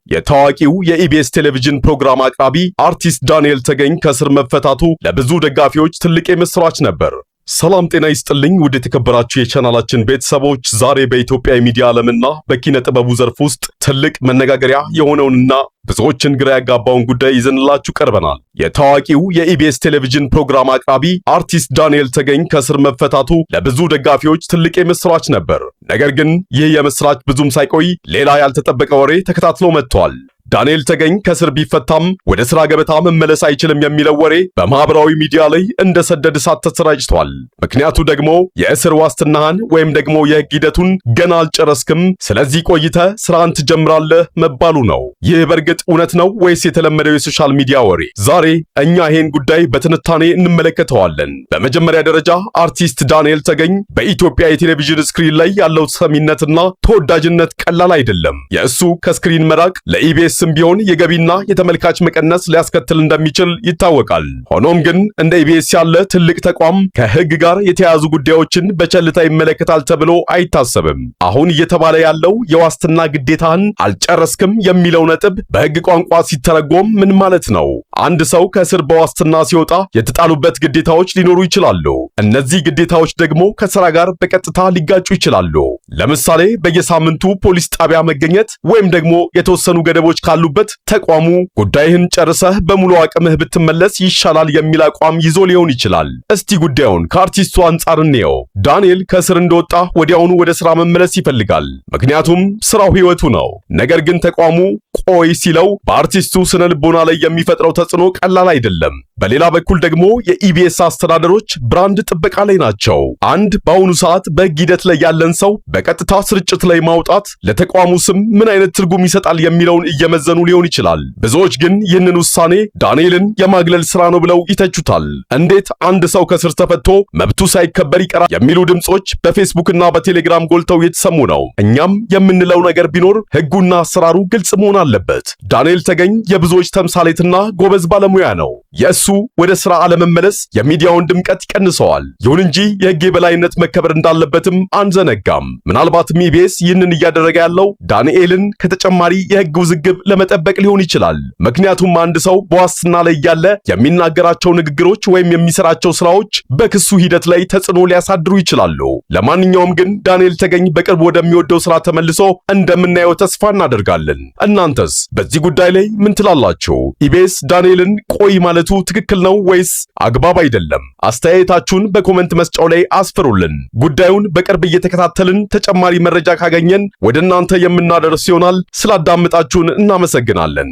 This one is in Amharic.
የታዋቂው የኢቢኤስ ቴሌቪዥን ፕሮግራም አቅራቢ አርቲስት ዳንኤል ተገኝ ከእስር መፈታቱ ለብዙ ደጋፊዎች ትልቅ የምስራች ነበር። ሰላም ጤና ይስጥልኝ ውድ የተከበራችሁ የቻናላችን ቤተሰቦች፣ ዛሬ በኢትዮጵያ የሚዲያ ዓለምና በኪነ ጥበቡ ዘርፍ ውስጥ ትልቅ መነጋገሪያ የሆነውንና ብዙዎችን ግራ ያጋባውን ጉዳይ ይዘንላችሁ ቀርበናል። የታዋቂው የኢቢኤስ ቴሌቪዥን ፕሮግራም አቅራቢ አርቲስት ዳንኤል ተገኝ ከእስር መፈታቱ ለብዙ ደጋፊዎች ትልቅ የምስራች ነበር። ነገር ግን ይህ የምስራች ብዙም ሳይቆይ ሌላ ያልተጠበቀ ወሬ ተከታትሎ መጥቷል። ዳንኤል ተገኝ ከእስር ቢፈታም ወደ ስራ ገበታ መመለስ አይችልም የሚለው ወሬ በማህበራዊ ሚዲያ ላይ እንደ ሰደድ እሳት ተሰራጭቷል። ምክንያቱ ደግሞ የእስር ዋስትናህን ወይም ደግሞ የህግ ሂደቱን ገና አልጨረስክም፣ ስለዚህ ቆይተ ስራን ትጀምራለህ መባሉ ነው። ይህ በእርግጥ እውነት ነው ወይስ የተለመደው የሶሻል ሚዲያ ወሬ? ዛሬ እኛ ይሄን ጉዳይ በትንታኔ እንመለከተዋለን። በመጀመሪያ ደረጃ አርቲስት ዳንኤል ተገኝ በኢትዮጵያ የቴሌቪዥን ስክሪን ላይ ያለው ተሰሚነትና ተወዳጅነት ቀላል አይደለም። የእሱ ከስክሪን መራቅ ለኢቢኤስ ስም ቢሆን የገቢና የተመልካች መቀነስ ሊያስከትል እንደሚችል ይታወቃል። ሆኖም ግን እንደ ኢቢኤስ ያለ ትልቅ ተቋም ከህግ ጋር የተያያዙ ጉዳዮችን በቸልታ ይመለከታል ተብሎ አይታሰብም። አሁን እየተባለ ያለው የዋስትና ግዴታህን አልጨረስክም የሚለው ነጥብ በህግ ቋንቋ ሲተረጎም ምን ማለት ነው? አንድ ሰው ከእስር በዋስትና ሲወጣ የተጣሉበት ግዴታዎች ሊኖሩ ይችላሉ። እነዚህ ግዴታዎች ደግሞ ከስራ ጋር በቀጥታ ሊጋጩ ይችላሉ። ለምሳሌ በየሳምንቱ ፖሊስ ጣቢያ መገኘት ወይም ደግሞ የተወሰኑ ገደቦች ካሉበት ተቋሙ ጉዳይህን ጨርሰህ በሙሉ አቅምህ ብትመለስ ይሻላል የሚል አቋም ይዞ ሊሆን ይችላል። እስቲ ጉዳዩን ከአርቲስቱ አንጻር እንየው። ዳንኤል ከእስር እንደወጣ ወዲያውኑ ወደ ስራ መመለስ ይፈልጋል። ምክንያቱም ስራው ህይወቱ ነው። ነገር ግን ተቋሙ ቆይ ሲለው በአርቲስቱ ስነ ልቦና ላይ የሚፈጥረው ተጽዕኖ ቀላል አይደለም። በሌላ በኩል ደግሞ የኢቢኤስ አስተዳደሮች ብራንድ ጥበቃ ላይ ናቸው። አንድ በአሁኑ ሰዓት በህግ ሂደት ላይ ያለን ሰው በቀጥታ ስርጭት ላይ ማውጣት ለተቋሙ ስም ምን አይነት ትርጉም ይሰጣል የሚለውን እየመዘኑ ሊሆን ይችላል። ብዙዎች ግን ይህንን ውሳኔ ዳንኤልን የማግለል ስራ ነው ብለው ይተቹታል። እንዴት አንድ ሰው ከስር ተፈቶ መብቱ ሳይከበር ይቀራል የሚሉ ድምጾች በፌስቡክና በቴሌግራም ጎልተው የተሰሙ ነው። እኛም የምንለው ነገር ቢኖር ህጉና አሰራሩ ግልጽ መሆን አለበት። ዳንኤል ተገኝ የብዙዎች ተምሳሌትና ጎበዝ ባለሙያ ነው። የእሱ ወደ ስራ አለመመለስ የሚዲያውን ድምቀት ይቀንሰዋል። ይሁን እንጂ የህግ የበላይነት መከበር እንዳለበትም አንዘነጋም። ምናልባትም ኢቢኤስ ይህንን እያደረገ ያለው ዳንኤልን ከተጨማሪ የህግ ውዝግብ ለመጠበቅ ሊሆን ይችላል። ምክንያቱም አንድ ሰው በዋስትና ላይ ያለ የሚናገራቸው ንግግሮች ወይም የሚሰራቸው ስራዎች በክሱ ሂደት ላይ ተጽዕኖ ሊያሳድሩ ይችላሉ። ለማንኛውም ግን ዳንኤል ተገኝ በቅርብ ወደሚወደው ስራ ተመልሶ እንደምናየው ተስፋ እናደርጋለን። እናንተስ በዚህ ጉዳይ ላይ ምን ትላላችሁ? ኢቢኤስ ዳንኤልን ቆይ ማለቱ ትክክል ነው ወይስ አግባብ አይደለም? አስተያየታችሁን በኮሜንት መስጫው ላይ አስፍሩልን። ጉዳዩን በቅርብ እየተከታተልን ተጨማሪ መረጃ ካገኘን ወደ እናንተ የምናደርስ ይሆናል። ስላዳመጣችሁን እናመሰግናለን።